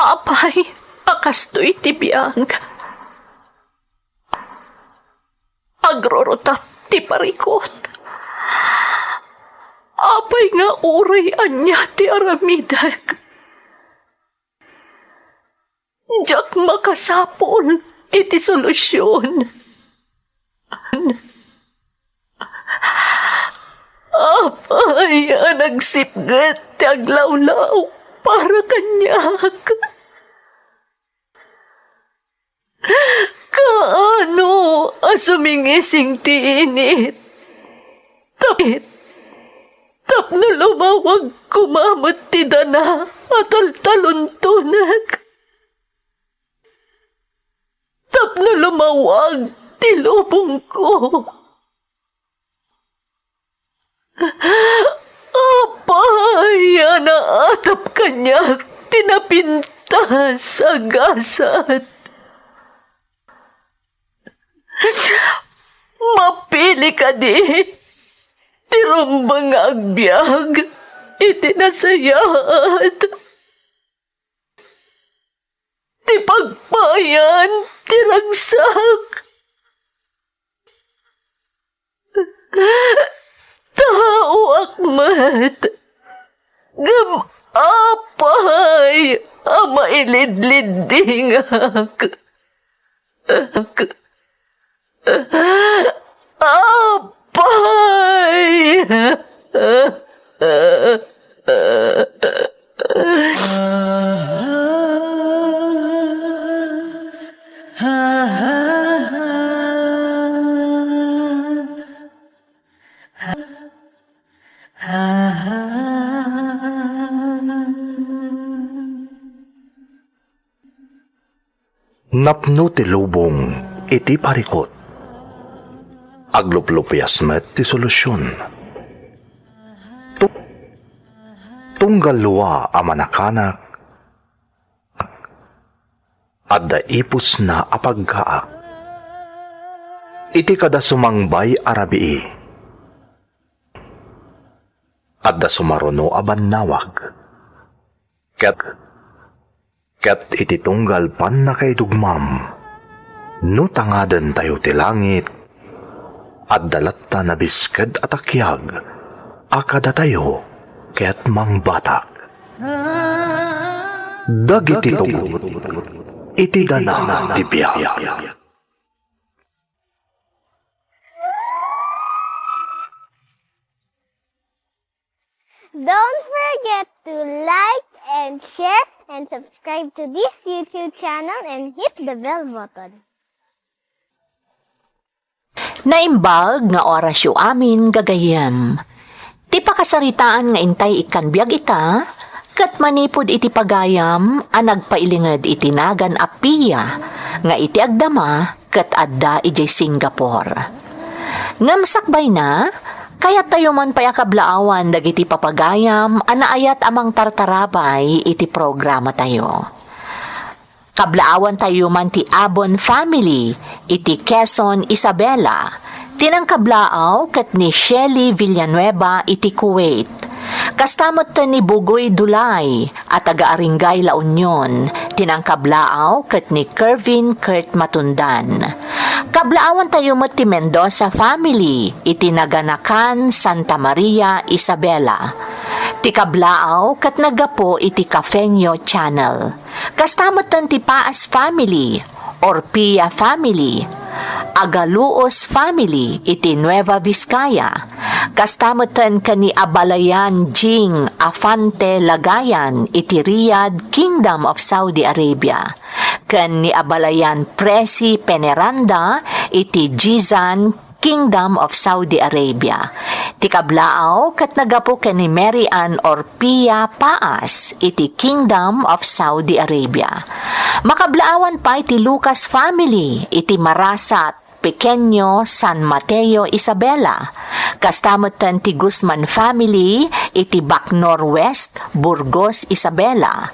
Apay, akastoy tibiyang. Agrorotap ti parikot. Apay nga uray anya ti aramidag. Diyak makasapon iti solusyon. Apay, nagsipgat ti aglawlaw para kanyak. Kaano asumingising ti init? Tapno lumawag kumamot ti dana at taltaluntunag. Tapno lumawag ti lubong ko. Apay, naatap kanyak tinapintas sa gasat. Mapili ka di, tirumbang agbyag, itinasayat. Ti pagpayan, tiragsak. Tao akmat, gamapay, mailidlidingak. Apay! Napno ti lubong iti parikot. Agluplupyas met ti solusyon. Tunggal luwa a manakanak at daipos na apagkaak. Iti kada sumangbay arabii at da sumaruno abannawag. Ket iti tunggal pan na kay dugmam, no tangadan tayo ti langit, at dalatta na bisked at akyag, akada tayo, ket mangbatak. Dagiti tugot, iti dana ti biyag. Don't forget to like and share and subscribe to this YouTube channel and hit the bell button. Naimbag nga orasyo amin gagayam. Ti pakasaritaan nga intay ikan biag ita, kat manipod iti pagayam, nagpailingad iti nagan apiya, nga iti agdama, kat adda iti Singapore. Ngamsakbay na, kaya tayo man payakablaawan dagiti papagayam, anaayat amang tartarabay iti programa tayo. Kablaawan tayo man ti Abon family, iti Quezon, Isabela, tinang kablaaw kat ni Shelly Villanueva iti Kuwait. Kastamot ta ni Bugoy Dulay at taga-Aringay La Union, tinang kablaaw kat ni Kervin Kurt Matundan. Kablaawan tayo mo ti Mendoza family, iti Naganakan, Santa Maria, Isabela. Ti kablaaw kat nagapo iti Cafeño Channel. Kastamotan ti Paas family, Orpia family, Agaluos family, iti Nueva Vizcaya. Kastamotan kani Abalayan Jing Afante Lagayan, iti Riyadh, Kingdom of Saudi Arabia. Kan ni Abalayan Presi Peneranda, iti Jizan, Kingdom of Saudi Arabia. Ti kablaaw kat nagapo ken ni Mary Ann Orpia Paas, iti Kingdom of Saudi Arabia. Makablaawan pa iti Lucas family, iti Marasat, Pequeño, San Mateo, Isabela. Kastamotan ti Guzman family, iti Bacnor West, Burgos, Isabela.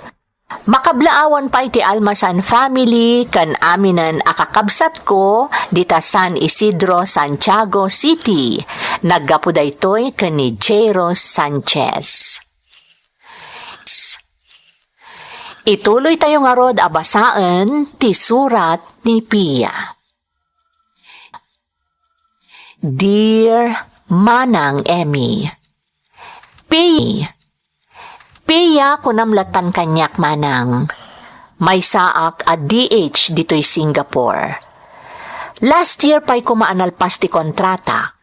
Makablaawan pa iti Almasan family kan aminan akakabsat ko dita San Isidro, Santiago City. Naggapo daytoy ken ni Jairos Sanchez. Ituloy tayo nga rod abasaan ti surat ni Pia. Dear Manang Emmy, Pia kunamlatan kanyak manang. May saak a DH dito'y Singapore. Last year pa'y kumaanalpas ti kontratak.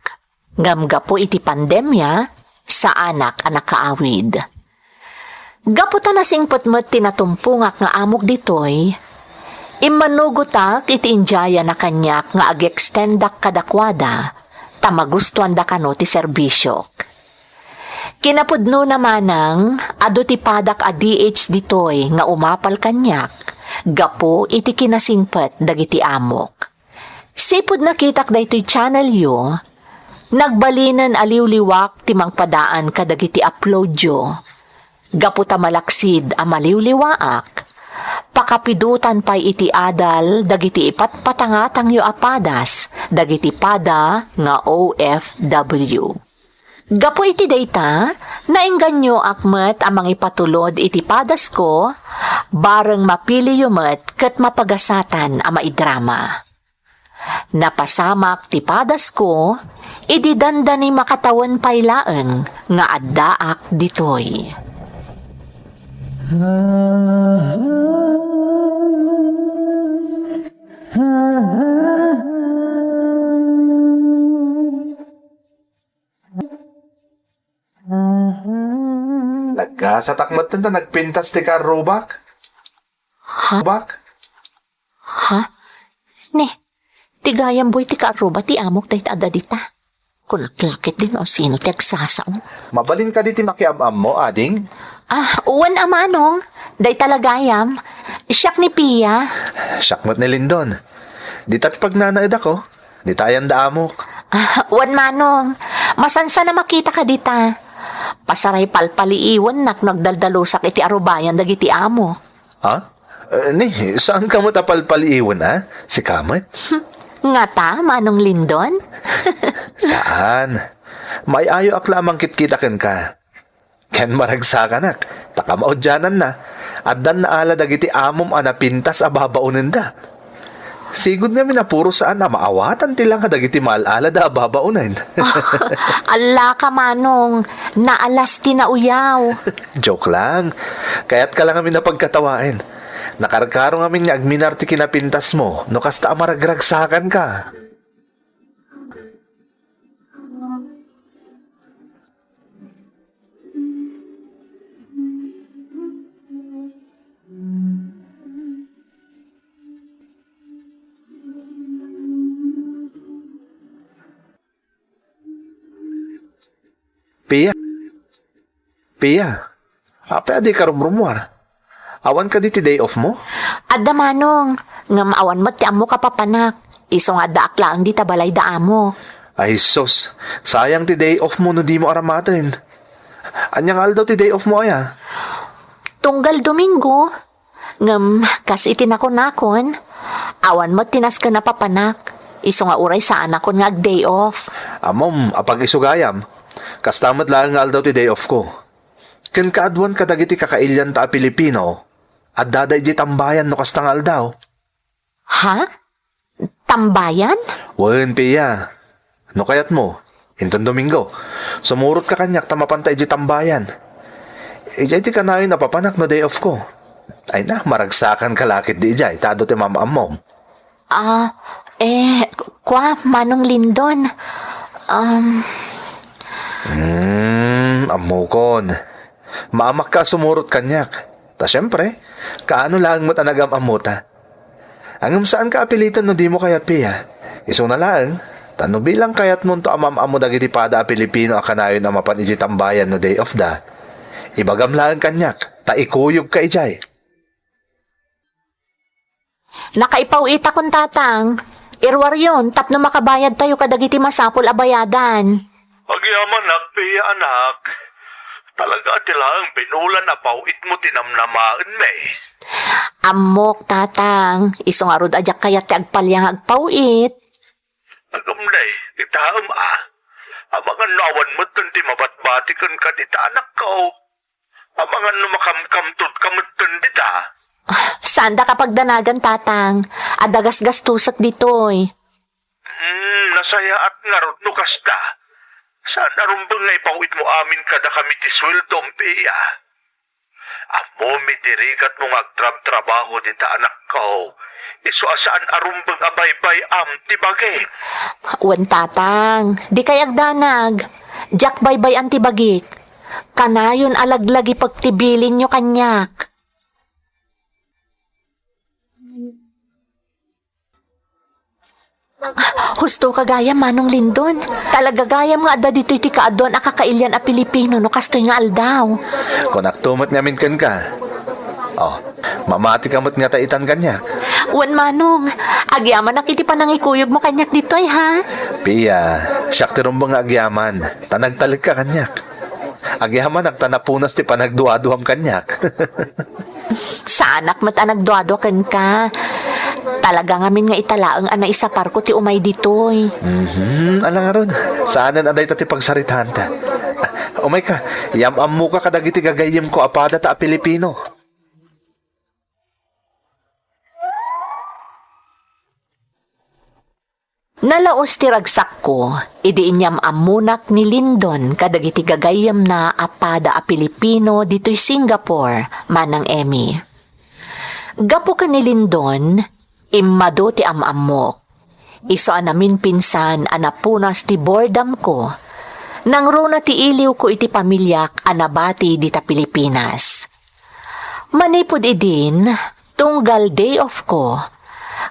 Ngamga po iti pandemya sa anak kaawid. Gaputa na singputmet tinatumpungak nga amok ditoy, imanugutak iti injaya na kanyak nga ag-extendak kadakwada, tamagustuan da kano ti serbisyok. Kinapudno namanang, ado ti padak a DH ditoy nga umapal kanyak, gapo iti kinasingpet dagiti amok. Sipod nakitak da ito'y channel yo, nagbalinan aliw-liwak ti mangpadaan kadagiti upload yo. Gaputa malaksid a maliw-liwaak, pakapidutan pa'y iti adal dagiti ipatpatangatang yo apadas, dagiti pada nga OFW. Gapo iti data, naingganyo akmet amang ipatulod iti padas ko, bareng mapili yumet ket mapagasatan a maidrama. Napasamak ti padas ko, ididanda ni makatawan pailaeng nga addaak ditoy. Nagkasa takmat na nagpintas ti ka robak? Robak? Ha? Ne, tigayam boy ti kaaruba ti amok dahit adadita. Kulaklakit din o sino ti agsasao. Mabalin ka di ti makiamam mo, ading? Uwan amanong, day talagayam. Siyak ni Pia. Syakmat ni Lindon. Di tat pagnanaid ako. Di tayan da amok. Uwan manong, masansa na makita ka dita. Pasaray palpaliiwan nak nagdaldalusak iti arubayan dagiti amo. Ha? Ni, saan ka mo tapalpaliiwan, ha? Si Kamat? Nga ta, manong Lindon? Saan? May ayo ak lamang kitkitaken ka. Ken maragsakanak, taka maudyanan na. Addan na ala dagiti amom anapintas ababaunen da. Sigud namin na puro saan na maawatan tilang ka dagiti maalala da ababaunen. Ala ka manong, naalas tinauyaw. Joke lang. Kaya't ka lang kami napagkatawain. Nakarkaro ngamin nga agminar ti kinapintas mo, no kasta amaragragsakan ka. Pia, apa di ka rumrumuar? Awan ka di ti day off mo? Adda manong, nga maawan mo ti amo kapapanak. Iso nga daak lang di tabalay da amo. Ay sus, sayang ti day off mo no di mo aramatin. Anyang aldaw ti day off mo aya? Tunggal Domingo. Ngam, kas itinakon-nakon. Awan mo tinas ka na papanak. Iso nga uray sa anak ko nga day off. Amom, apag isugayam. Kastamat lang nga aldaw ti day off ko. Ken kaadwan ka dagiti kakailyan ta a Pilipino. At daday di tambayan no kastang aldaw. Ha? Tambayan? Wen, Pia. No kayat mo, inton Domingo, sumurot ka kanyak tamapantay di tambayan. Ijay ti kanayon napapanak no day off ko. Ay na, maragsakan ka lakit di ijay, tado ti mamaamom. Kwa, manong Lindon. Amokon. Maamak ka sumurot kanyak. Ta syempre, kaano lang mo tanagam amuta. Hanggang saan ka apilitan no di mo kayat, Pia? Iso na lang, tano bilang kayat mo to amam-amo dagiti pada a Pilipino a kanayon na mapan iji tambayan no day off da. Ibagam lang kanyak, ta ikuyog ka ijay. Nakaipawita kong tatang. Irwar yun, tapno makabayad tayo kadagiti masapol abayadan. Agyaman nak, Pia anak. Talaga tilang pinulan na pawit mo tinamnamaan, me. Amok, tatang. Isong arod ajak kaya ti agpalyang agpawit. Nagamday, itaam Amangan nawan mo tanti mabatbatikan ka dita anak ko. Amangan no makamkamtod ka mo dita. Sanda kapag danagan, tatang. Adagas gastusak ditoy. Nasaya at ngarot no kasta. Saan arumbang nga ipawit mo amin kada kami ti sweldom, Pia? Amo mitirikat mo agtrab-trabaho dita anak ko. Iso asaan arumbang abaybay ti bagay. Wan, tatang. Di kay agdanag. Jack baybay antibagik. Kanayon alaglagi pagtibilin nyo kanyak. Husto kagayam, Manong Lindon. Talaga gayam nga ada dito'y ti kaadon akakailyan a Pilipino no kastoy nga aldaw. Kung naktumot ngamin kan ka. Oh, mamati kamot nga taitan kanyak. Wan, Manong. Agyaman na kiti panangikuyog mo kanyak dito'y, ha? Pia, siyak ti rumbang agyaman. Tanagtalik ka kanyak. Agyaman tanapunas ti panagduaduham kanyak. Sa anak mat anagduado kan ka. Talaga ngamin nga italaang ana isa parko ti umay ditoy. Alang aron. Saanan aday ta ti pagsaritahan ta. Umay ka, yamam mo ka kadagiti gagayim ko apada ta a Pilipino. Nalaos ti ragsak ko, idi inyam amunak ni Lindon kadagiti gagayam na apada a Pilipino ditoy Singapore, Manang Emmy. Gapo ka ni Lindon, immado ti amamok. Iso anamin pinsan anapunas ti bordam ko. Nang runa ti iliw ko iti pamilyak anabati di ta Pilipinas. Manipod idin, tunggal day off ko.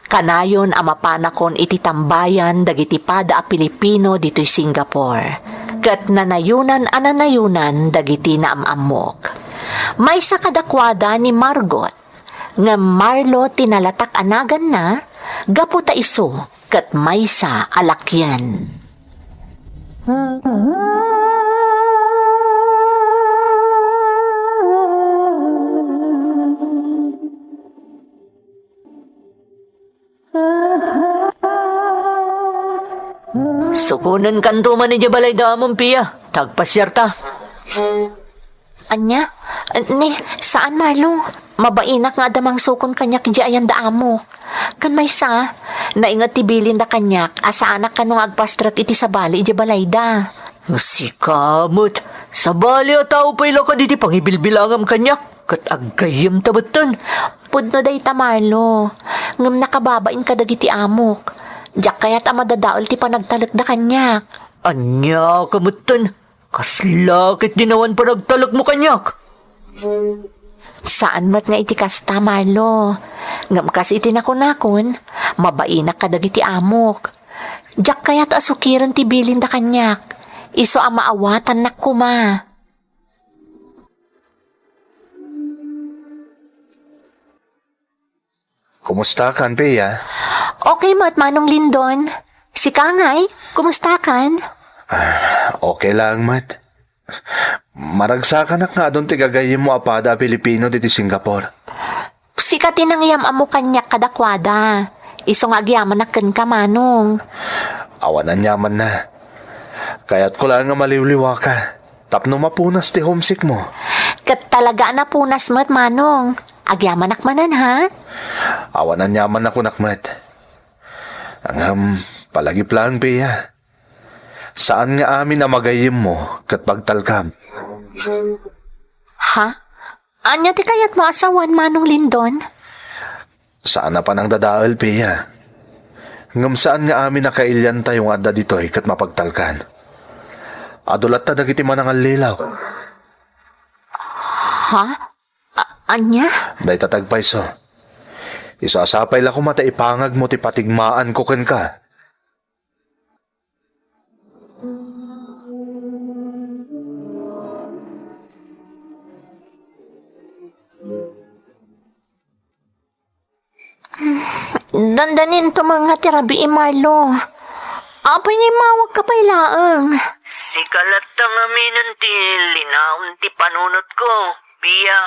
Kanayon amapanakon iti tambayan dagiti pada a Pilipino dito'y Singapore. Kat nanayunan ananayunan dagiti na amamok. May sa kadakwada ni Margot, nga Marlo tinalatak anagan na, gapu ta iso, kat may sa alakyan. Sukunan kanto man ni balay damong, Pia. Tagpasyarta. Anya? Ni, saan, Marlo? Mabainak nga damang sukon kanyak di ayan daamo. Kan may sa, naingat tibilin da kanyak, asa anak kanong agpastrak iti sa bali di balay da. Si kamot, sa bali o tao pa ilo ka diti pangibilbilangam kanyak, kat agayam tabatan. Pudno day ta, Marlo. Ngam nakababain ka dagiti amok. Diyak kaya't amadadaol ti panagtalak da kanyak. Anya, kamutan. Kaslakit dinawan pa nagtalak mo kanyak. Saan mat nga iti kasta, Marlo? Ngam kas iti nakon-nakon, mabainak ka dagiti amok. Diyak kaya't asukiran ti bilin da kanyak. Iso ang maawatan na kuma. Kumusta kan, Pia? Okay, Manong Lindon. Si Kangay, kumusta kan? Okay lang, Mat. Maragsakan nga doon ti gagayim mo apada a Pilipino diti Singapore. Sikatin ang iyam amo kanyak kadakwada. Iso nga agyaman na kan ka, Manong. Awanan yaman na. Kaya't ko lang nga maliwliwa ka. Tapno mapunas ti homesick mo. Kat talaga na punas mo't, Manong. Agyaman nakmanan, ha? Awanan yaman ako nakmat. Ang palagi plan, Pia. Saan nga amin na magayim mo kat pagtalkam? Ha? Anya ti kayat mo asawan, Manong Lindon? Saan na pa nang dadaal, Pia? Ngam saan nga amin nakailyan tayong adda dito'y kat mapagtalkan? Adulat ta dagiti manangal lilaw. Ha? Anya? Day tatagpay so. Isasapay la ko mata ipangag mo ti patigmaan ko ken ka. Dandanin to mga tirabi, Marlo. Apay nga mawag ka pa ilaang. Ikalat ang aminan ti linaon ti panunot ko, Pia.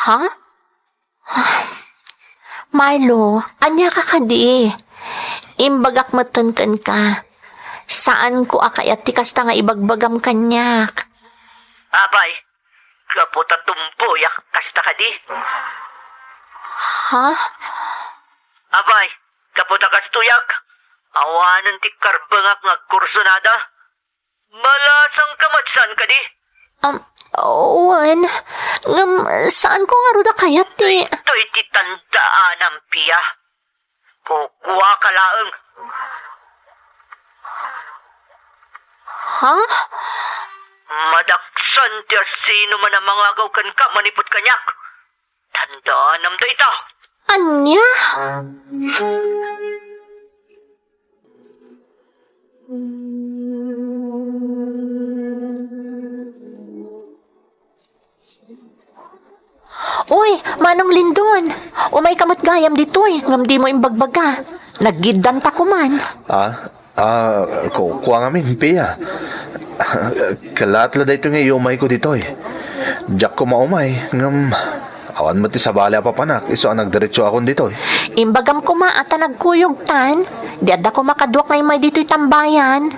Ha? Marlo, anya ka kadi. Imbagak matunkan ka. Saan ko akayat ti kasta nga ibagbagam kanyak? Apay, Kaputa tumpuyak kasta ka di. Ha? Abay, kaputa kastuyak. Awanan ti karbangak nga kursunada. Malasang kamatsan ka di. Owen, saan ko nga ruda kayat ti? Ito iti tandaan ang piya. Kukuha ka laang. Ha? Madaksan ti sino man ang mga agawkan ka manipot kanyak. Tandaan am da ito. Anya? Uy, Manong Lindon. Umay kamot gayam ditoy. Ngam di mo imbagbaga. Naggidan ta ko man. Kuha ngamin, Pia. Kalatla da ito nga iumay ko dito eh. Diyak ko maumay. Ngam, awan mo ti sa bala pa panak. Iso ang nagdiretso akong dito eh. Imbagam ko ata nagkuyog tan. Di ada ko makadwak ngay may dito'y tambayan.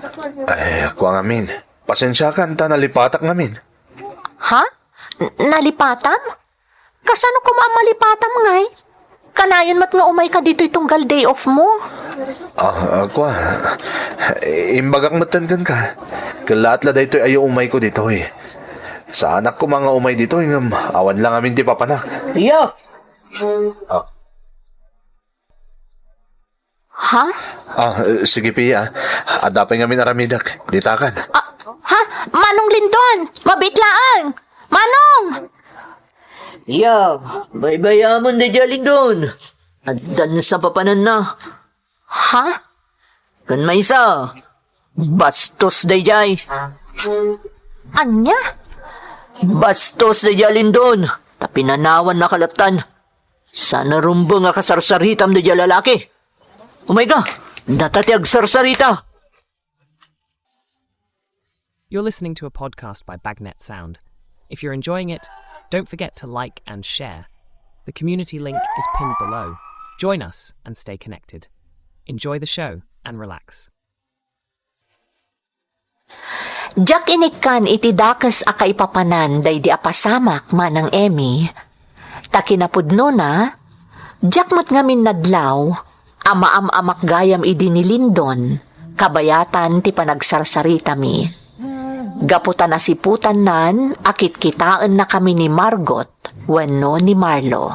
Kuha ngamin. Pasensya ka, nalipatak ngamin. Ha? Nalipatam? Kasano ko mamalipatam ngay? Kanayon mat nga umay ka dito'y tunggal day off mo. Kuha. Imbagak matan ka. Kalatla da ito ayaw umay ko dito eh. Sa anak ko mga umay dito, ngam, awan lang amin ti papanak. Piya! Ha? Sige Pia. Adapay ngamin aramidak. Ditakan. Ha? Manong Lindon! Mabitlaang! Manong! Piya! Baybayamon da jaling doon. Addan sa papanan na. Ha? Kan may isa. Bastos da jay. Anya? Bastos da jalin doon. Tapinanawan na kalatan. Sana rumbo nga kasarsaritam da lalaki. Oh my God! Datatiag sarsarita! You're listening to a podcast by Bagnet Sound. If you're enjoying it, don't forget to like and share. The community link is pinned below. Join us and stay connected. Enjoy the show and relax. Jak inikan iti dakas aka ipapanan day di apasamak manang Emmy. Takinapudno na, jak mo't ngamin nadlaw, amaam-amak gayam idi ni Lindon, kabayatan ti panagsarsarita mi. Gaputan asiputan nan, akit kitaan na kami ni Margot, wenno ni Marlo.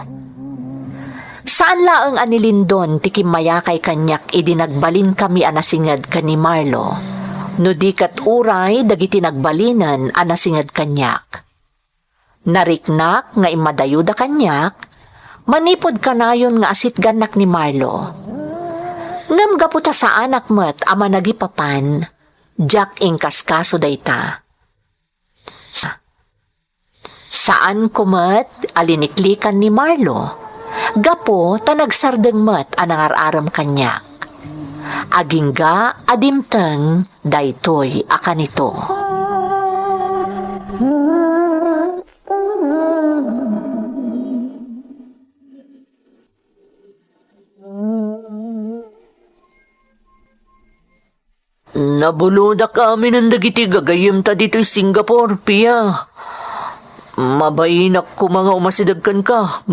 Saan laang ani Lindon ti kimayakay kanyak idi nagbalin kami anasingad ka ni Marlo. No di kat uray dagiti nagbalinan anasingad kanyak. Nariknak nga imadayuda kanyak, manipod kanayon nga asit ganak ni Marlo. Ngam gaputa sa anak met ama nagipapan, jak ingkaskaso dayta. Saan kumet aliniklikan ni Marlo, gapo tanagsardeng met anangararam kanyak. Agingga adimteng daytoy akanito. Nabuluda kami ng dagiti gagayim ta dito'y Singapore, Pia. Mabayinak ko mga umasidagkan ka.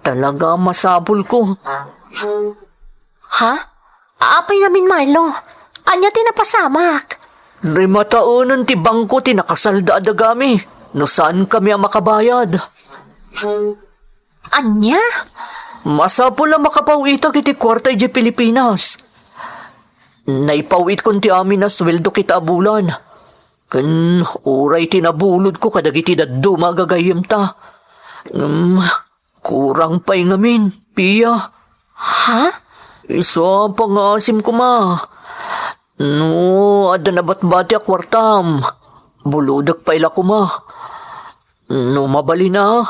Talaga masabol ko. Ha? Apay namin Marlo. Anya tinapasamak. Rimataonan ti bangko tinakasalda adagami. No saan kami ang makabayad? Anya? Masapol ang makapawita kiti kwartay di Pilipinas. Naipawit kon ti amin na sweldo kita abulan. Kan uray tinabulod ko kadagiti daddo magagayim ta. Kurang pa'y ngamin, Pia. Ha? Isa pangasim ko ma. No, ada na batbati a kwartam. Buludak pa ila ko ma. No, mabali na.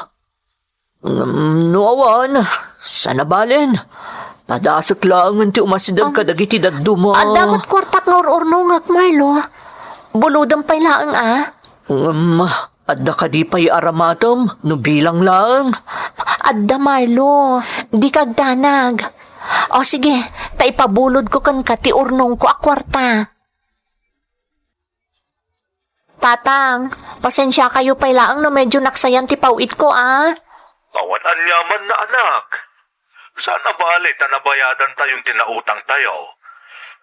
No, awan. Sana balin. Padasok lang ti umasidag kadagiti daddo mo. Dapat kwartak nga ururnungak Marlo. Buludang pay laang Adda ka di pa'y aramatom, no bilang lang. Adda Marlo, di kagdanag. O sige, taipabulod ko kan ka ti urnong ko a kwarta. Tatang, pasensya kayo pailaang no medyo naksayan ti pawit ko Awan anyaman na anak. Sana bali tanabayadan tayong tinautang tayo.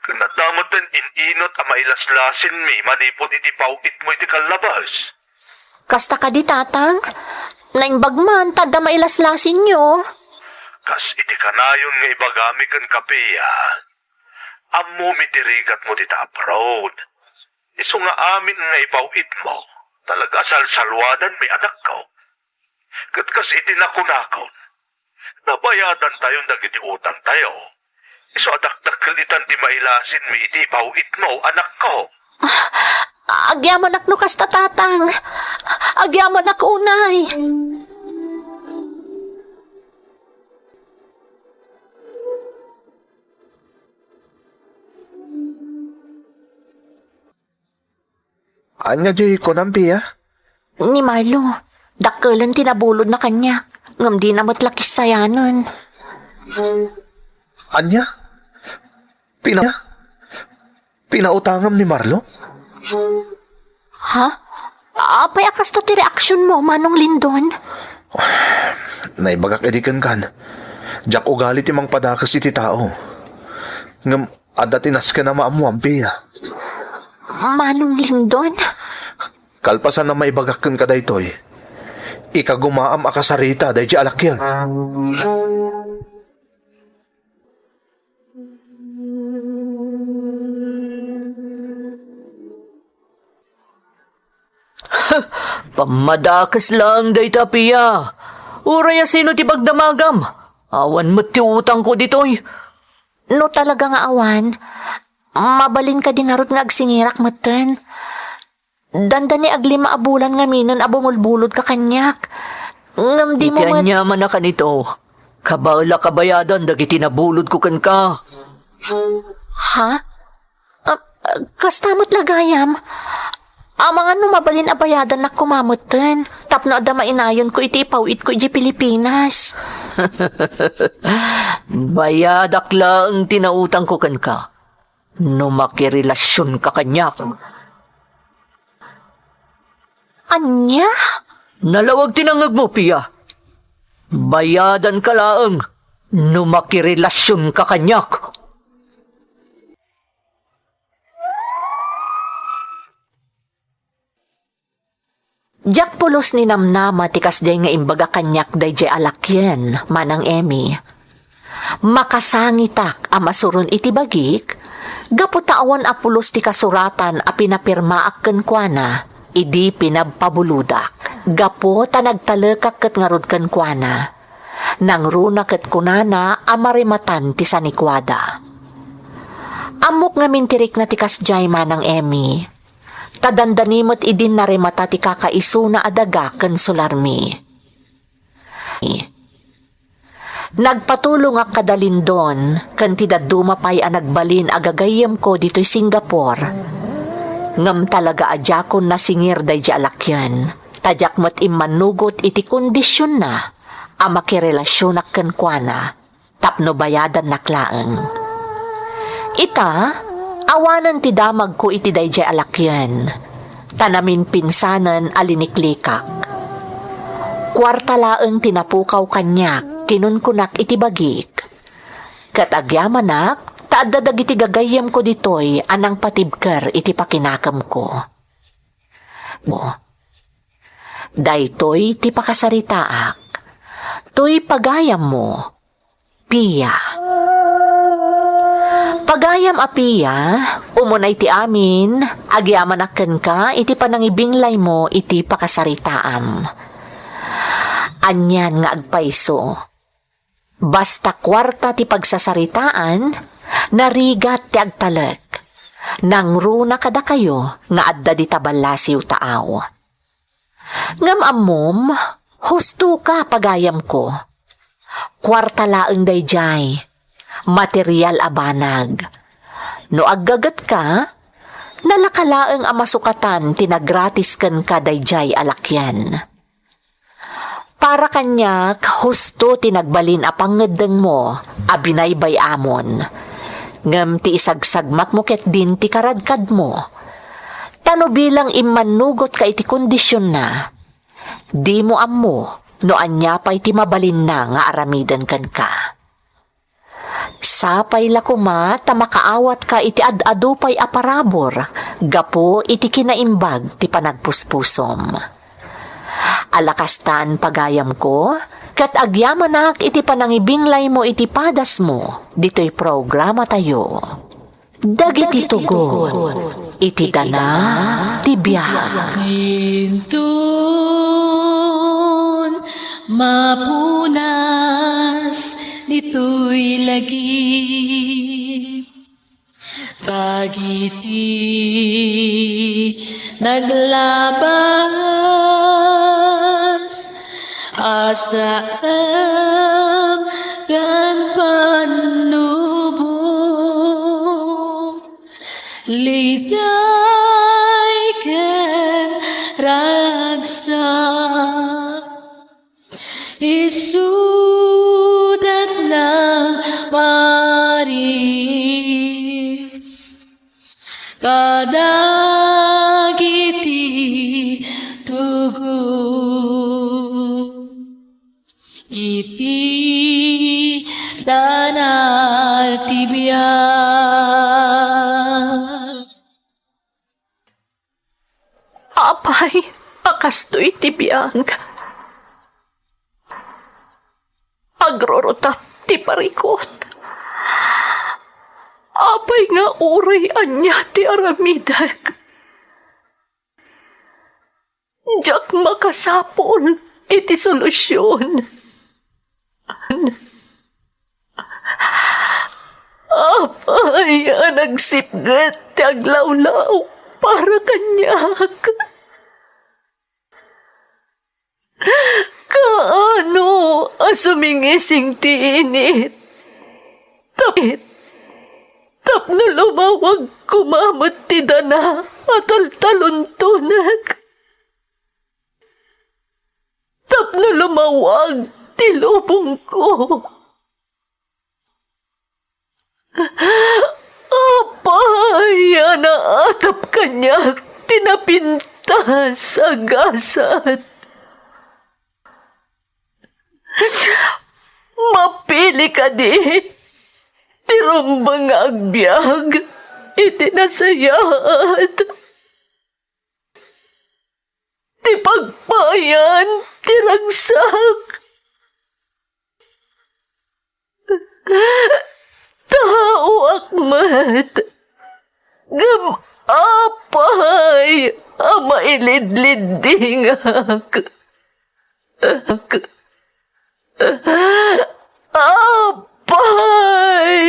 Kanadamutan ininot a mailaslasin mi manipod iti pawit mo iti kalabas. Kasta ka di tatang, naimbagman tada mailaslasin nyo. Kas iti kanayon nga ibagami kan kapeya. Ammo mitirigat mo dita abroad. Iso nga amin nga ipawit mo. Talaga salsalwadan may anak ko. Katkas iti nakunakon. Nabayadan tayong dagiti utang tayo. Iso adakdak kalitan ti mailasin mi iti ipawit mo, anak ko. Agyaman ak no kasta tatang. Agyaman ak unay. Anya jay ko ng piya? Ni Marlo, dakkelan tinabulod na kanya. Ngam di na matlakis sayanon. Anya? Pinautangam ni Marlo? Ha? Apay akas to ti reaksyon mo, Manong Lindon? Naibagak edikan kan. Jak ugali ti mang padakas iti tao. Ngam, adatinas ka na maamuam piya. Manong Lindon? Kalpasan na maibagak kan ka daytoy. Ikagumaam akasarita day di alakyan. Pamadakas lang day tapiya. Uraya sino ti bagdamagam. Awan mo ti utang ko ditoy. No talaga nga awan, mabalin ka di nga rot nga agsingirak matan. Danda ni aglima abulan nga minon abumulbulod ka kanyak. Ngam di mo Iti anyaman na kanito. Kabala kabayadan dagiti nabulod ko kan ka. Ha? Kastamot lagayam. Mga no mabalin abayadan na kumamutan. Tapno ada mainayon ko iti ipawit ko iti Pilipinas. Bayadak lang tinautang ko kan ka. No makirelasyon ka kanyak. Anya? Nalawag tinangag mo, Pia. Bayadan ka laang. No makirelasyon ka kanyak. Jak pulos ni namnama tikas day nga imbaga kanyak day jay alakyen, Manang Emmy. Makasangitak a masuron iti bagik, gaputaawan a pulos ti kasuratan a pinapirmaak kenkwana, idi pinabpabuludak. Gapo ta nagtalekak ket ngarod kenkwana. Nangruna ket kunana a marimatan ti sanikwada. Amok nga mintirik na tikas jay, Manang Emmy. Tadandanimot idin na remata ti kakaiso na adaga ken sularmi. Nagpatulong ak kadalindon ken ti daduma pay a nagbalin agagayem ko dito'y Singapore. Ngam talaga adjakon na singir day di alakyan. Tadyak mo't imanugot iti kondisyon na a makirelasyon ak kenkwana tapno bayadan naklaeng. Ita, awanan ti damag ko iti dayjay alakyan. Tanamin pinsanan aliniklikak. Kwarta laeng tinapukaw kanyak, kinunkunak iti bagik. Katagyamanak, taadadag iti gagayam ko ditoy anang patibker iti pakinakam ko. Daytoy ti pakasaritaak. Toy pagayam mo, Pia. Pagayam a Pia, umunay ti amin, agyamanaken ka, iti panangibinglay mo, iti pakasaritaam. Anyan nga agpaiso. Basta kwarta ti pagsasaritaan, narigat ti agtalek. Nangruna kada kayo, nga adda di tabalasiw taaw. Ngam amom, husto ka pagayam ko. Kwarta laeng dayjay, material abanag. No aggagat ka, nalakalaeng amasukatan tinagratis ken ka dayjay alakyan. Para kanyak, husto tinagbalin a pangedeng mo, abinaybay amon. Ngem ti isagsagmat mo ket din ti karadkad mo. Tano bilang imanugot ka iti kondisyon na, di mo ammo no anya pa iti mabalin na nga aramidan kan ka. Sapay la kuma ta makaawat ka iti ad-adupay aparabor, gapo iti kinaimbag ti panagpuspusom. Alakastan pagayam ko, kat agyamanak iti panangibinglay mo iti padas mo, dito'y programa tayo. Dagiti tugon, iti dana, ti biyahe. Intun mapunas dito'y lagi Tagiti naglabas asam kan panubong liday ken ragsak isudat ng maris kadagiti tugon iti danal tibiyag. Apay, akasto'y tibiyang. Agrorotap ti parikot. Apay nga uray anya ti aramidag. Diyak makasapol iti solusyon. Apay nagsipgat ti aglawlaw para kanyak. Kaano asumingising ti init? Tapno lumawag kumamot ti dana at altaluntunag. Tapno lumawag ti lubong ko. Apay, naatap kanyak tinapintas agasat. Mapili ka di, tirumbang agbyag, itinasayat. Ti pagpayan, tiragsak. Tao akmat, gam apay, ama ilidlidingak. Apay!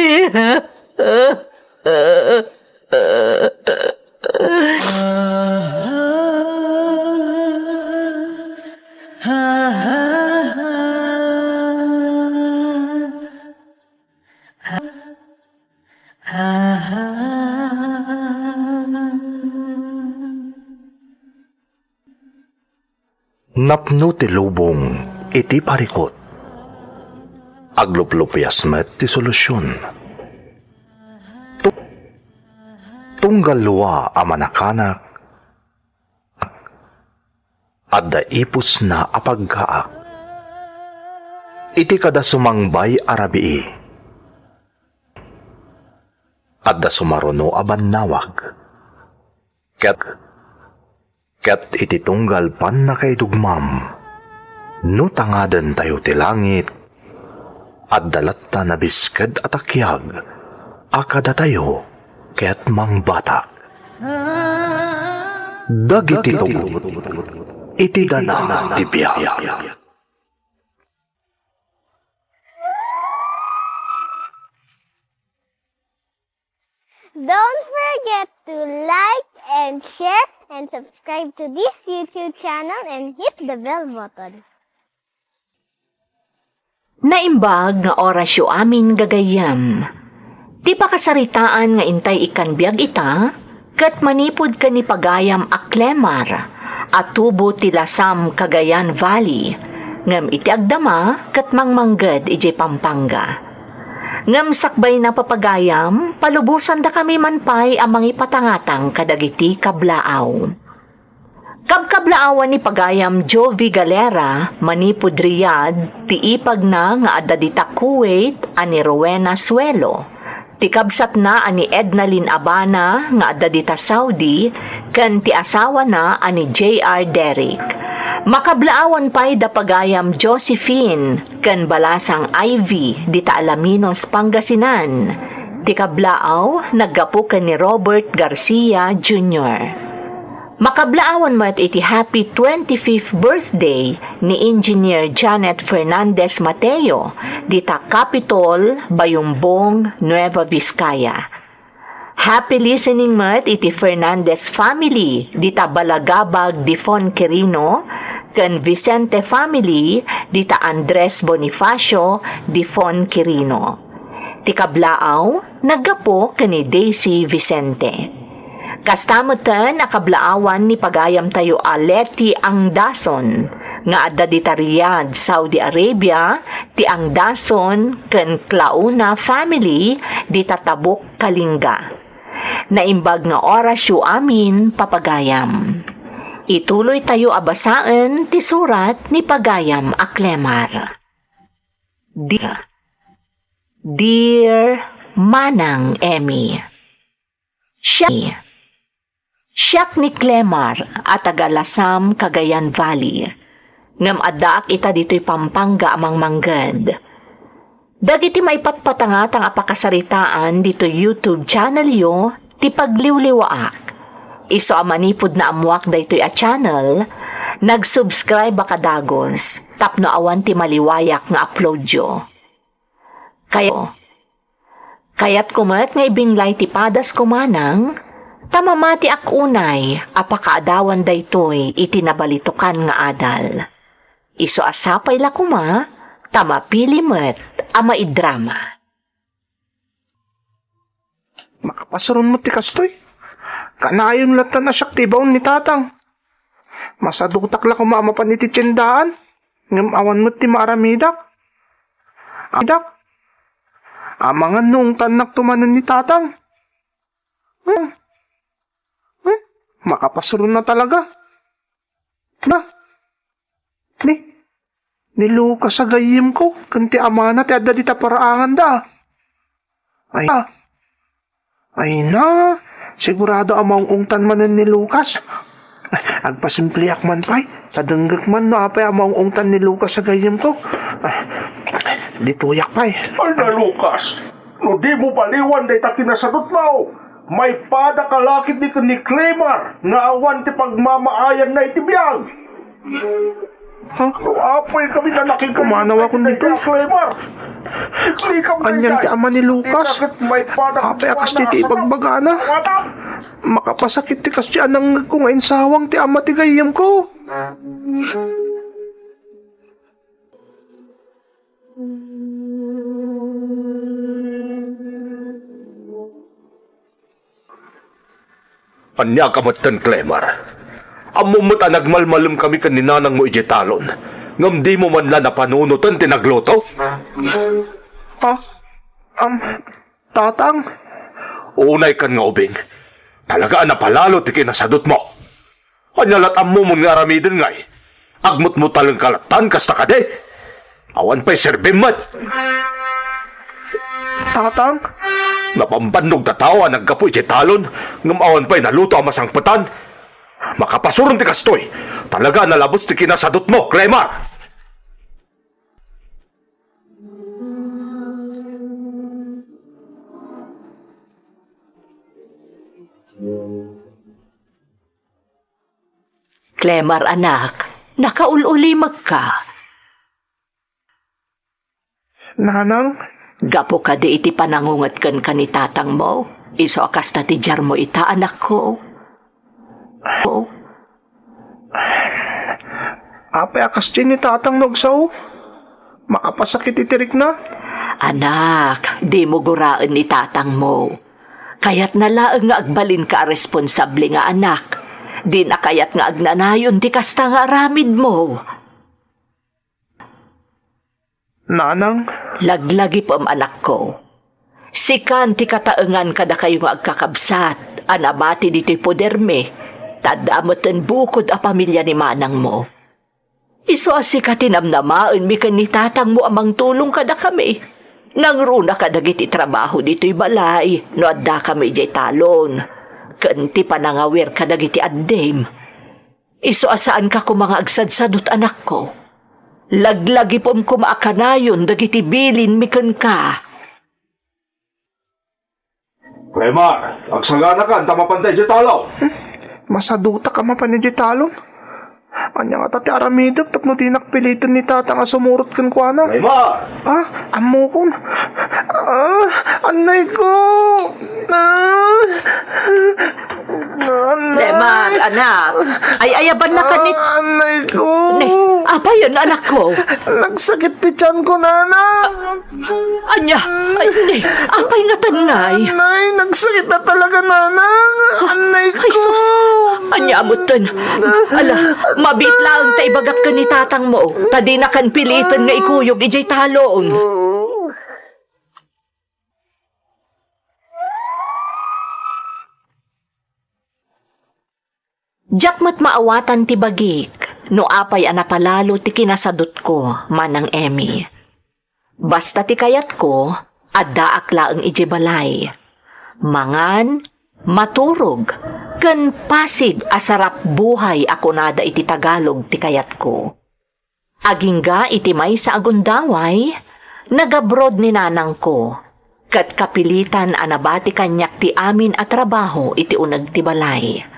Napno ti lubong iti parikot. Agluplupyas met ti solusyon. Tunggal luwa a manakanak at daipos na apagkaak. Iti kada sumangbay arabii at da sumaruno abannawag. Ket iti tunggal pan na kay dugmam, no tangadan tayo ti langit, at dalatta na bisked at akyag, akada tayo, ket mangbatak. Dagiti tugot, iti dana ti biyag. Don't forget to like and share and subscribe to this YouTube channel and hit the bell button. Naimbag nga orasyo amin gagayam. Di pa kasaritaan nga intay ikan biag ita, kat manipod ka ni pagayam aklemar, at tubo ti Lasam Cagayan Valley, ngam iti agdama kat mangmanggad iti Pampanga. Ngam sakbay na papagayam, palubusan da kami manpay ang mga patangatang kadagiti kablaaw. Kabkablaawan ni pagayam Jovi Galera, manipud Riyadh, ti ipag na nga adda dita Kuwait, ani Rowena Suelo. Ti kabsat na ani Ednalyn Abana, nga adda dita Saudi, ken ti asawa na ani J.R. Derrick. Makablaawan pa'y da pagayam Josephine, ken balasang Ivy, dita Alaminos, Pangasinan. Ti kablaaw, naggapu ken ni Robert Garcia Jr. Makablaawan mo iti happy 25th birthday ni Engineer Janet Fernandez Mateo, dita Capitol, Bayumbong, Nueva Vizcaya. Happy listening mo iti Fernandez family, dita Balagabag, Difon Quirino, ken Vicente family, dita Andres Bonifacio, Difon Quirino. Ti kablaaw, naggapo ken ni Daisy Vicente. Kastamutan nakablaawan ni pagayam tayo Aleti ang Dason, nga adda dita Riyadh, Saudi Arabia, ti ang Dason ken Clauna family dita Tabuk, Kalinga. Naimbag nga orasyo amin papagayam. Ituloy tayo abasaan ti surat ni pagayam Aklemar. Dear Manang Emmy, Siyak ni Clemar at tagalasam Cagayan Valley. Ngam addaak ita dito'y Pampanga amang manggad. Dagiti may patpatangatang apakasaritaan dito YouTube channel yo, ti pagliwliwaak. Iso amanipod na amuak daytoy a channel, nag-subscribe akadagos, tapno awan ti maliwayak nga upload yo. Kaya't kumat nga ibinglay ti padas kumanang, tamamati ak unay, apakaadawan daytoy itinabalitukan nga adal. Iso asapay la kuma, tamapili met, ama idrama. Makapasuron mo ti kastoy. Kanayon latan na siyak tibaon ni tatang. Masadutak la kumamapan iti tiyendaan. Ngam awan mo ti maaramidak. Amidak. Amangan nung tanak tumanan ni tatang. Makapasuron na talaga. Nilukas sa gayim ko. Kanti amana ti adda dita paraangan da. Ay na. Sigurado amang ungtan manan ni Lucas. Agpasimpliak man pa'y. Tadanggak man no apay amang ungtan ni Lucas sa gayim ko. Dituyak pa'y. Ay na, Lucas. No di mo baliwan day ta kinasadot mo. May pada kalakit ni Clemar nga awan ti pagmamaayan na itibiyang. Ha? Apoy kami na nakikita. Kumanaw ako nito. Clemar. Anyang ti ama ni Lucas. Apay akas ti ibagbagana. Makapasakit ti kas ti anang kung ainsawang ti ama ti gayam ko. Anya kamatan, Clemar. Amumot nagmalmalum kami kaninanang mo ijetalon. Ngam di mo man la napanunutan tinagluto? Ha? Tatang? Unay kan nga ubing. Talaga napalalo ti kinasadot mo. Anyalat amumon nga ramidin ngay. Agmut mo talang kalatan kasta ka de. Awan pa'y serbimat. Tatang? Napambannog na tao ang nagkapoy si talon, ngamawan pa'y naluto ang masangpatan. Makapasuron ti kastoy, talaga nalabos ti kinasadot mo, Clemar! Clemar anak, nakaululimag ka. Nanang? Gapo ka di iti panangungat kan kanitatang mo. Iso akas na ti jar mo ita anak ko. Apay akas din ni tatang nagsaw. Makapasakit itirik na. Anak, di mo guraan ni tatang mo. Kaya't nalaang nga agbalin ka responsable nga anak. Di na kayat nga agnanayon di kasta nga aramid mo. Nanang? Laglagi po ang anak ko. Sikan ti kataengan kada kayo nga agkakabsat, anabati dito'y poderme, tadamatan bukod a pamilya ni manang mo. Iso asika tinamnamaan mi kan ni tatang mo amang tulong kada kami. Nangruna kadagiti trabaho dito'y balay, no adda kami jay talon. Kanti panangawir kadagiti addem. Iso asaan ka ko mga agsadsadot anak ko. Laglagi pom kumaakanayon dagiti bilin mikan ka. Lemar, agsagana ka, tama pantay dyan talo. Masaduta ka mapanidyo talon. Anya nga tati aramidok tapno tinakpilitan ni tata nga sumurot kan kuana. Lemar! Amo kon. Anay ko. Anay. Lemar, anak. Ay, ayaban na ka ni... Anay ko. Ne, apa yun, anak ko? Nagsakit ti tiyan ko, nana. Anya, ay, ne, apay nga tanay. Anay, nagsakit na talaga, nana. Anay ko. Ay, sus. Anya, abutan. Ala, mabit lang ta ibagak ka ni tatang mo. Tadi na kan pilitan nga ikuyog ijay talon. Jakmat maawatan ti bagik, no apay anapalalo ti kinasadot ko, manang Emmy. Basta ti kayat ko, adda akla ang ijibalay. Mangan, maturog, ken pasig asarap buhay ako nada iti Tagalog ti kayat ko. Agingga iti may sa agundaway, nagabrod ni nanang ko, kat kapilitan anabati kanyak ti amin at trabaho iti unag ti balay.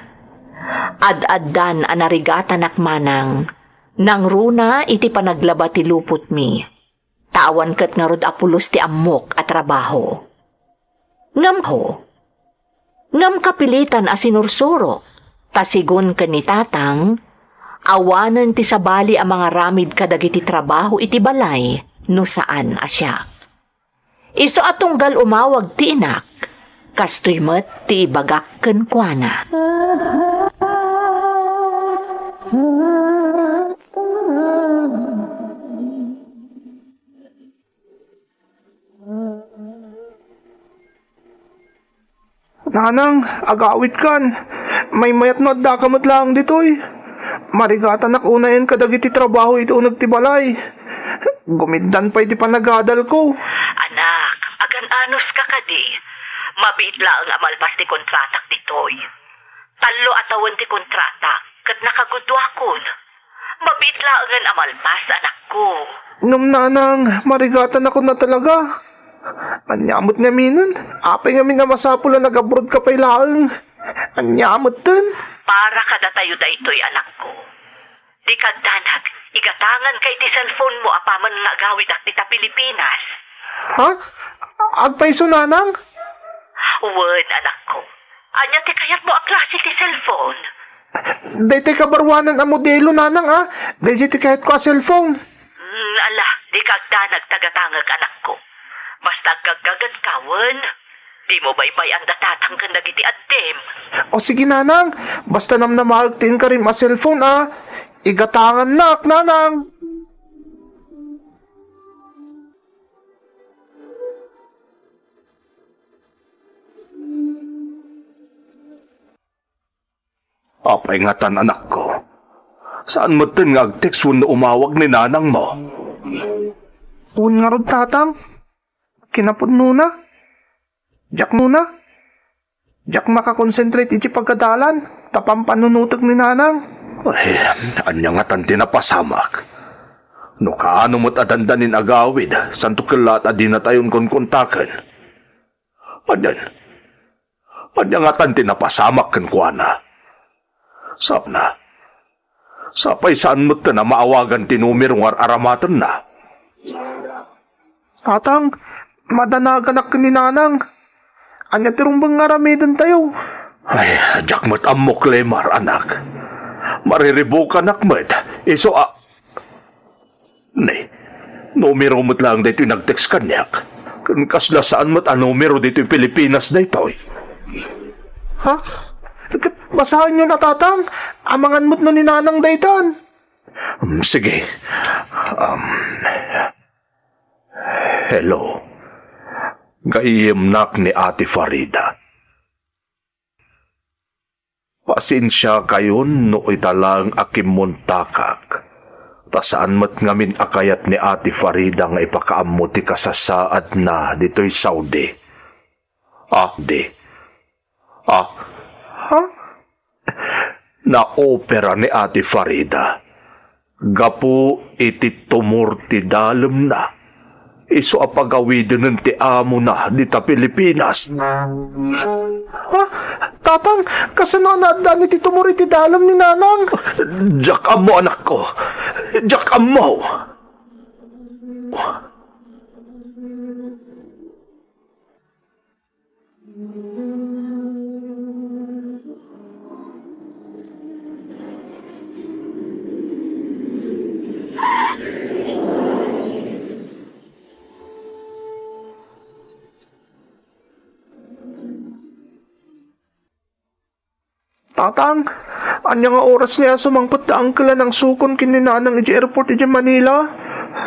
Ad-addan anarigatan akmanang, nang runa iti panaglaba ti lupot mi. Tawan kat nga rod apulos ti amok at trabaho. Ngam kapilitan asinursuro, tasigon ka ni tatang, awanan ti sabali ang mga ramid kadagiti trabaho iti balay, no saan asya. Iso atunggal umawag ti inak, kastoy met ti ibagak ken kuana. Nanang, agawit kan. May mayat no adda kamot lang ditoy. Marigatan ak unayan kadagiti trabaho iti unag ti balay. Gumiddan pa iti panagadal ko. Anak, agan-anos ka kadi. Mabit lang ang amalpas ti kontratak ditoy. Talo atawan ti kontratak, kat nakagudwa kon. Mabit lang ang amalpas, anak ko. Ngam nanang, marigatan ako na talaga. Anyamot nga minun. Apay nga nga masapula nag-abroad ka pa'y laang. Anyamot dun. Para kada tayo da ito'y anak ko. Di kagdanag, igatangan kay ti cellphone mo apaman nga agawid ak dita Pilipinas. Ha? Agpaiso nanang? Uwan, anak ko. Anya ti kayat mo ang klase ti cellphone. Dahil kabarwanan ang modelo nanang ha. Dahil ti kahit ko a cellphone. Ala, di kagdanag tagatangag anak ko. Basta gagagad kawan. Di mo baybay ang datatang ka nagiti addem. O sige nanang, basta namnamahagtin ka rin ma cellphone ha. Igatangan nak nanang. Apay ngatan anak ko. Saan mo tin nga agtext na umawag ni nanang mo? Un nga rod tatang. Kinapod nuna. Jack muna. Jack makakonsentrate iti pagkadalan. Tapang panunutag ni nanang. Ay, anya ngatan tinapasamak. No kaano mo't adandanin agawid, santo kilat adi na tayon kon kontaken. Anya ngatan tinapasamak kan kuana. Sapna. Sapay saan mo't na maawagan tinumir war aramatan na. Tatang, madanagan ak ni nanang. Anya tirumbang aramidan tayo. Ay, jak mo't amok lemar, anak. Mariribukan akmet. Iso Nay, numero mo't lang dito yung nag-text kanyak. Kung kasla saan mo't numero dito yung Pilipinas na ito. Ha? Basahan nyo na tatang. Amangan mo't no ni nanang daytan. Sige. Hello. Gaiyemnak ni Ate Farida. Pasensya kayon no italang akimuntakak. Tasaan mat ngamin akayat ni Ate Farida nga ipakaammo ti kasasaad na dito'y Saudi. Na-opera ni Ate Farida. Gapu iti tumor ti dalem na. Iso apagawidin ng ti amo na dita Pilipinas. Tatang, kasano na addan iti tumor iti dalam ni nanang? Jack amo anak ko. Jack amo. Tatang, anya nga oras niya sumangpot da angkala ng sukon kininanang iti airport iti Manila?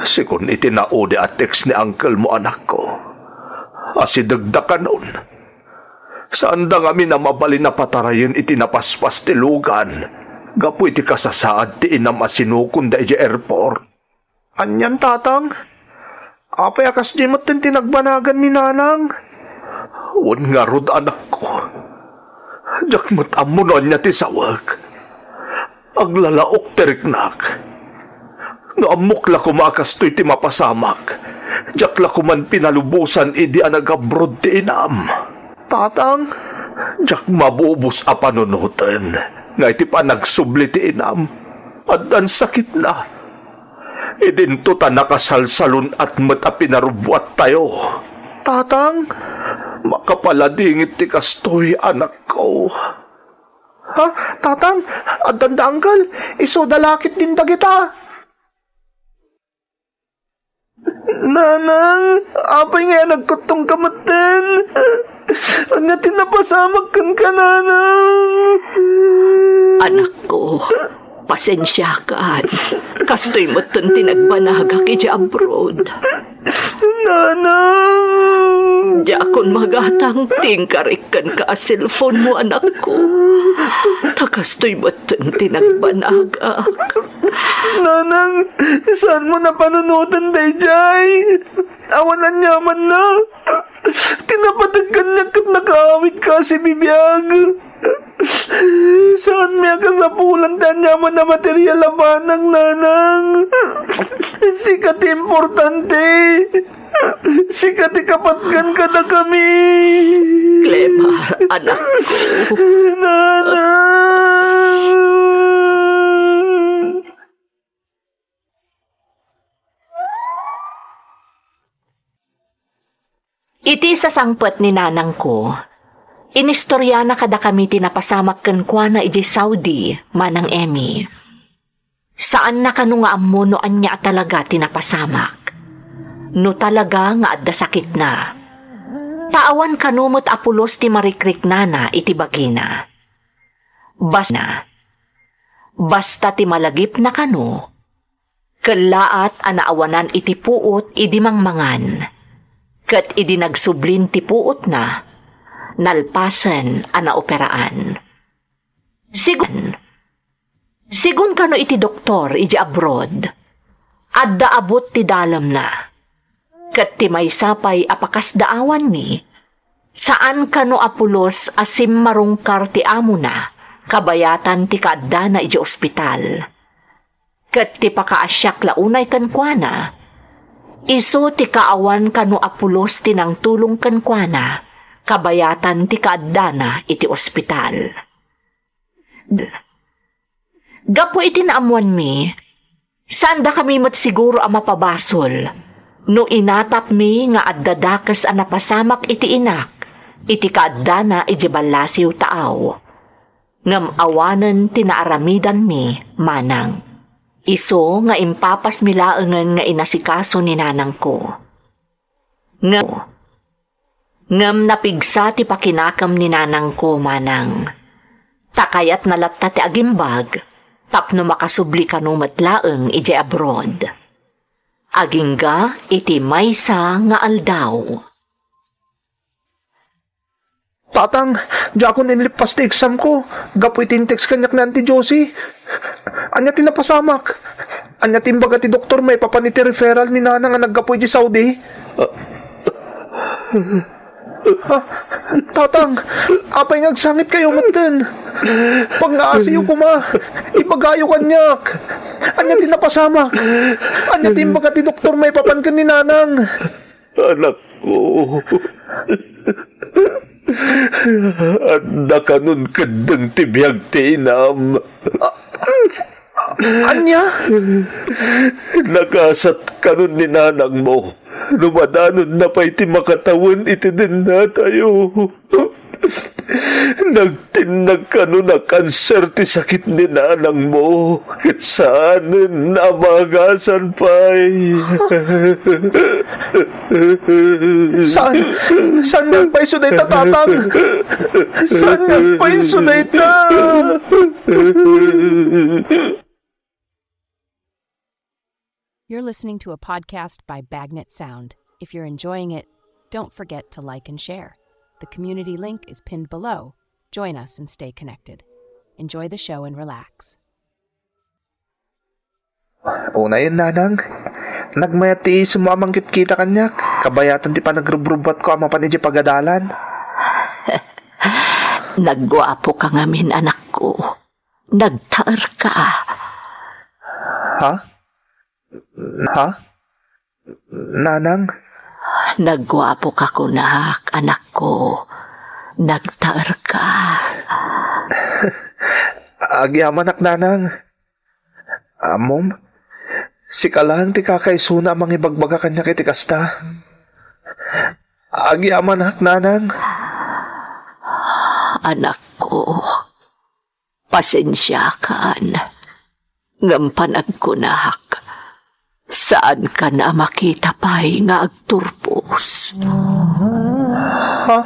Sikon itinao di at text ni uncle mo anak ko. Asidagda ka nun. Saan da kami na mabali na patarayin iti napaspas ti lugan. Gapu iti kasasaad ti inam asinukon da iti airport. Anyan, tatang? Apay akas di mo't tinagbanagan ni nanang? Wan nga rod anak ko. Diyak mo't amunan niya ti sawag. Aglalaok teriknak. Naamok la kumakastoy ti mapasamak. Diyak la kuman pinalubusan idi anagabrod ti inam. Tatang? Diyak mabubos a panunutan. Nga iti pa nagsubli ti inam. At ang sakit na. Idinto ta nakasalsalon at mata pinarubwat tayo. Tatang? Makapaladingit ti kastoy anak ko. Ha? Tatang? Addan da angkal? Iso dalakit din da kita. Nanang, apay nga nagkutong kamaten. Anya tinapasamag kan ka, nanang. Anak ko, pasensya ka. Kastoy mo ton tinagbanaga kiti abroad. Nanang. Di akon magatang tingkarikan ka a cellphone mo, anak ko. Takastoy mo ton tinagbanaga. Nanang, saan mo na panunutan, Dayjay? Awanan yaman na. Tinapatagan niya kat nakaawit ka si Bibiyag. Saan may kasapulan da yaman na material labanang, nanang? Sikat importante. Sikat ikapatgan ka na kami. Clemar, anak ko. Nanang. Iti sa sangpet ni nanang ko, inistorya na kada kami tinapasamak ken kuana iti Saudi, manang Emmy. Saan na kanu nga ammo no anya talaga tinapasamak? No talaga nga adda sakit na. Taawan kanumot apulos ti marikrik nana iti bagina. Basta ti malagip na kanu, kalaat anaawanan iti puot idi mangmangan. Kat idi nagsublin ti puot na, nalpasan ana operaan. Sigun kano iti doktor iti abroad, adda abot ti dalam na. Kat ti may sapay apakas daawan ni, saan kano apulos asim marungkar ti amo na, kabayatan ti kaadda na iti ospital. Kat ti pakaasyak launay kankwana, iso ti kaawan kanu apulos tinang tulong kankwana, kabayatan ti kaadana iti ospital. Gapo iti naamuan mi, saan da kami mat siguro ang mapabasol, no inatap mi nga addadakas a napasamak iti inak, iti kaadana iti balasiw taaw. Ngam awanan tinaaramidan mi, manang. Iso nga impapas milaengan nga inasikaso ni nanang ko. Ngam napigsa ti pakinakam ni nanang ko, manang. Takayat nalatta ti agimbag, tapno makasubli kanu matlaeng iti abroad. Agingga iti maysa nga aldaw. Tatang, di ako nilipas ti exam ko. Gapoy tintext kanyak na Auntie Josie. Anya tinapasamak. Anya timbaga ti doktor may papaniti referral ni Nana nga naggapoy di Saudi. Tatang, apay ngagsangit kayo maten. Pag naasiyo ko ma, ipagayo kanyak. Anya tinapasamak. Anya timbaga ti doktor may papankan ni Nanang. Anak ko. Anda ka nun kadang tibiyag tinam. Anya? Nakasat ka nun ni nanang mo. Lumadanon na pa'y ti makatawan iti din na tayo. Nagtinag ka nun na kanser ti sakit ni nanang mo. Saan namagasan pa'y. Saan nagpaiso na ita, tatang? Saan nagpaiso na ita? You're listening to a podcast by Bagnet Sound. If you're enjoying it, don't forget to like and share. The community link is pinned below. Join us and stay connected. Enjoy the show and relax. Una yun, Nanang. Nagmayat ti sumamang kita kanyak. Kabayatan ti pa nagrubrubat ko ama pa ni di pagadalan. Nagwapo ka ngamin, anak ko. Nagtaar ka. Ha? Ha? Nanang? Nagwapo ka kunak, anak ko. Nagtaar ka. Agyamanak, Nanang. Mom, si kalang ti kakaisuna amang ibagbaga kanya kiti kasta. Agyamanak, Nanang. Anak ko, pasensya kan. Ngampanag kunak. Saan ka na makita pa'y nga agturpos? Ha?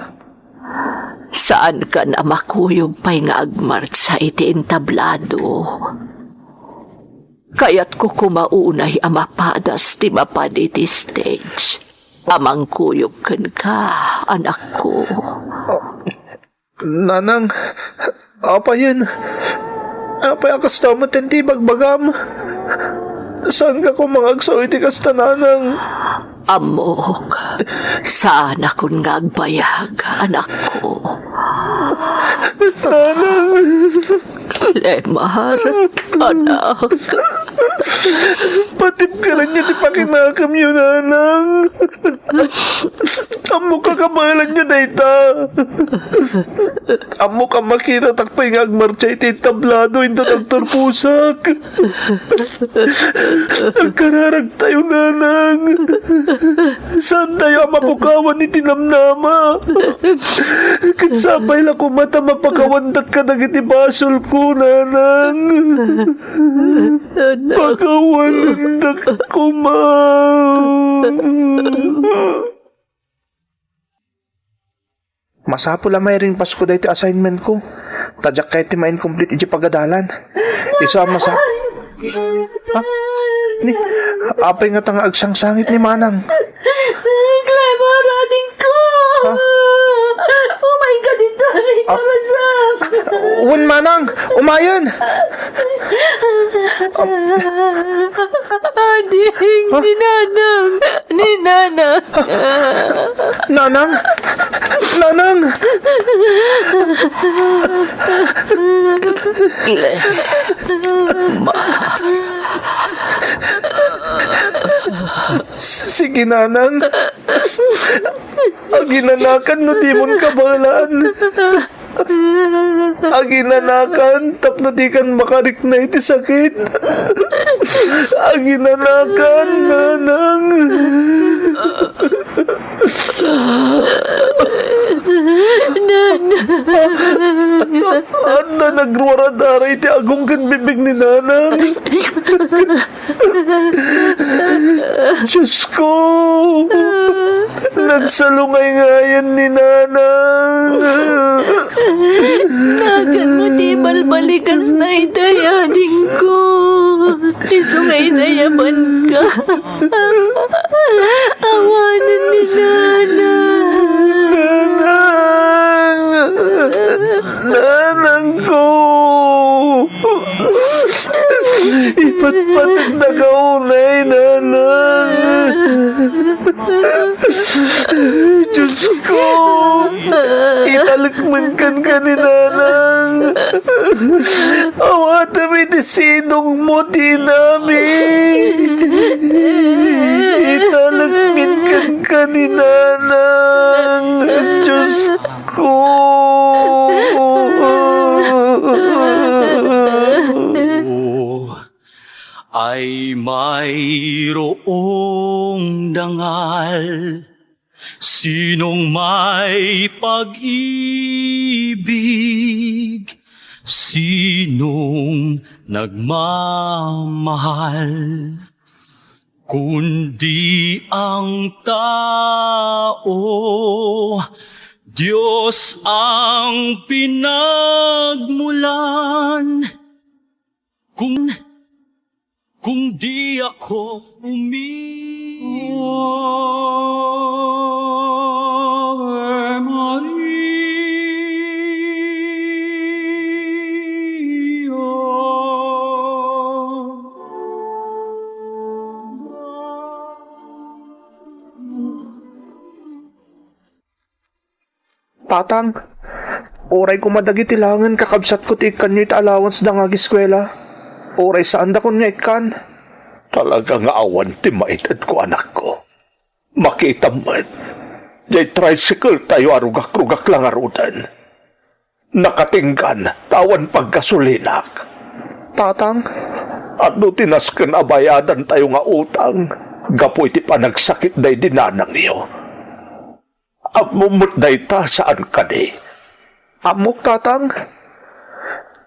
Saan ka na makuyog pa'y nga agmart sa iti entablado? Kaya't ko kumaunay amapadas ti mapad iti stage. Amang kuyog kan ka, anak ko. Nanang, apa yun? Apa yung kastamot ti bagbagam? Saan ka kumangagsaw iti kasta, Nanang? Amok, saan akong ngagbayag, anak ko? Nanang! Lemar, anak. Patip ka lang niya di pakinakam yun, Nanang. Amo ka kamalan niya, Dayta. Amo ka makita takpay nga agmarcha iti tablado into nagturpusak. Nagkararag tayo, Nanang. Saan tayo mapukawan ni tinamnama? Kansabay lang kumata mapakawandat ka nagiti basol ko, Nanang. Pakawandat ko, Masapo lang may ring Pasko dahil assignment ko. Tadyak kahit ti ma-incomplete iti pagadalan. Isa masa... Ha? Ni, apay nga tanga agsangsangit ni Manang. Clever, ating ko! Ha? Oh my God, ito ay parasam! Uwan, Manang! Umayon! Ading, Ha? ni Nanang! Ni Nanang! Nanang! Nanang! Sige, Nanang. Aginanakan no di mon kabalan. Aginanakan tapno di kan makarik na iti sakit. Aginanakan, Nanang. Anda nagruwaradara iti agong kan bibig ni Nanang. Diyos ko! Nagsalungay nga yan ni Nanang. Nagan mo di balbalikas na itayading ko. Isungay na yaman ka. Awanan ni Nanang. Nanang! Nanang ko! Ipatpatag na kaunay, nanang! Diyos ko! Italagman ka ni nanang! Awata may desinong mo di namin! Italagmin ka ni nanang! Diyos ko! Ay mayroong dangal, sinong may pag-ibig, sinong nagmamahal, kundi ang tao, Diyos ang pinagmulan. Kung di ako Ave Tatang, oray ko madagiti langan kakabsat ko ti ikan nyo iti allowance da nga giskwela. Oray saan da kon nga ikan? Talaga nga awan ti maitad ko, anak ko. Makita man, jay tricycle tayo arugak-rugak lang arudan. Nakatinggan, tawan pagkasulinak. Tatang, Ano tinasken abayadan tayo nga utang, gapo iti panagsakit day dinanang niyo. Amumot day ta saan ka di? amok tatang.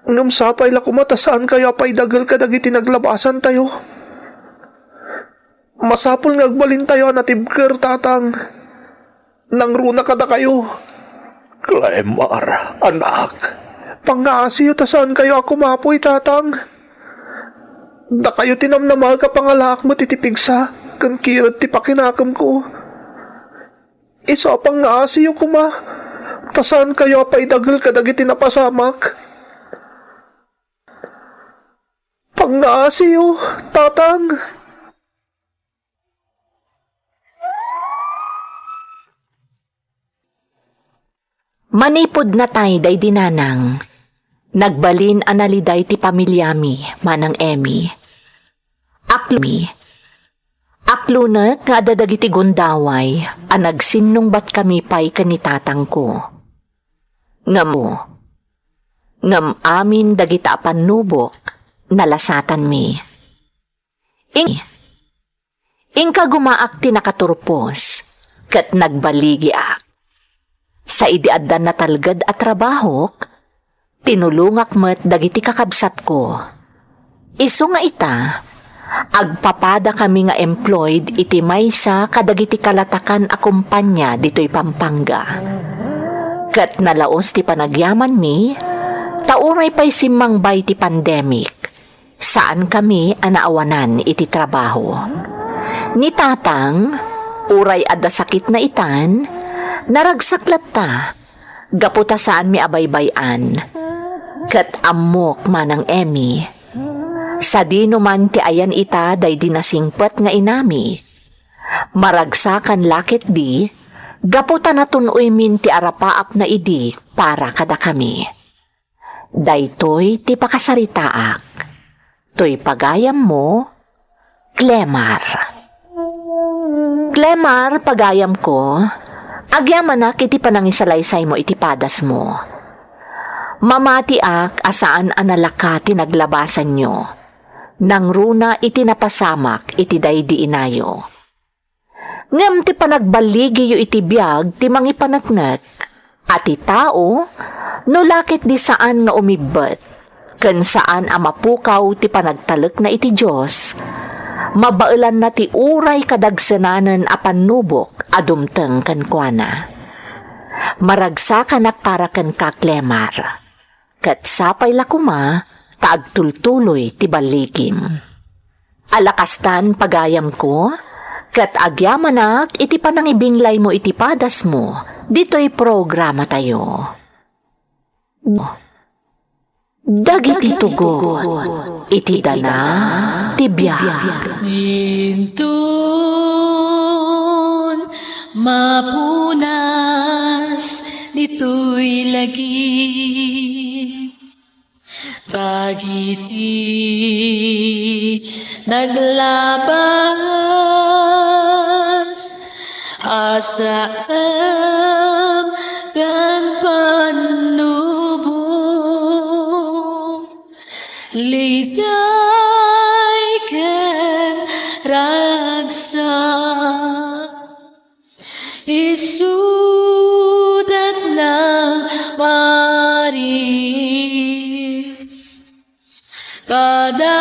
Ngam sapay la kumata saan kayo apay dagal ka dagiti naglabasan tayo. Masapol nga agbalin tayo anatibker tatang. Nangruna kada kayo. Clemar, anak. Pangaasiyo ta saan kayo ako mapoy tatang. Da kayo tinamnamag ka pangalak mo titipigsa. Kan kirad ti pakinakam ko. Isa pangaasiyo ko ma. Ta saan kayo apay dagal ka dagiti napasamak. Pangaasiyo, tatang. Manipod na tay day dinanang. Nagbalin analiday ti pamilyami, manang Emmy. Aklunet nga dadagiti gundaway, anagsinnong bat kami pa'y kanitatang ko. Ngam amin dagita panubok, nalasatan mi. Ingka gumaak ti nakaturpos, kat nagbaligi ak. Sa idiaddan na talgad at trabahok, tinulungak met dagiti kakabsat ko. Isu nga ita, agpapada kami nga employed iti maysa kadagiti kalatakan a kumpanya dito'y Pampanga. Kat nalaos ti panagyaman mi, tauray pa'y simangbay ti pandemic, saan kami anaawanan iti trabaho. Ni tatang, uray adda sakit na itan, naragsaklat ta, gaputa saan mi abaybayan. Kat amok manang Emmy, sa dino man ti ayan ita day dinasingpet nga inami. Maragsakan lakit di, gaputa na tunoy min ti arapaap na idi para kada kami. Daytoy ti pakasaritaak, toy pagayam mo, Clemar. Clemar, pagayam ko, agyamanak iti panangisalaysay mo iti padas mo. Mamati ak asaan analaka ti naglabasan nyo. Nang runa iti napasamak iti daydi inayo. Ngam ti panagbaligi yo iti biyag ti mangipanagnak. At ti tao, no lakit di saan nga umibet. Ken saan amapukaw ti panagtalek na iti Diyos. Mabailan na ti uray kadagsenanen a panubok adumteng kenkwana. Maragsakan at para ken ka Clemar. Kat sapay lakuma, kaagtultuloy ti baligim. Alakastan pagayam ko, kat agyamanak iti panangibinglay mo iti padas mo, dito'y programa tayo. Dagiti tugon, iti dana, tibiyag. Intun mapunas dito'y lagi Dagiti naglabas asam kan panubong liday ken ragsak isudat ng Maris kadagiti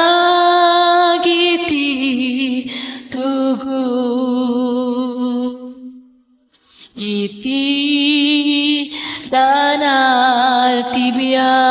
tugon iti danal tibiyag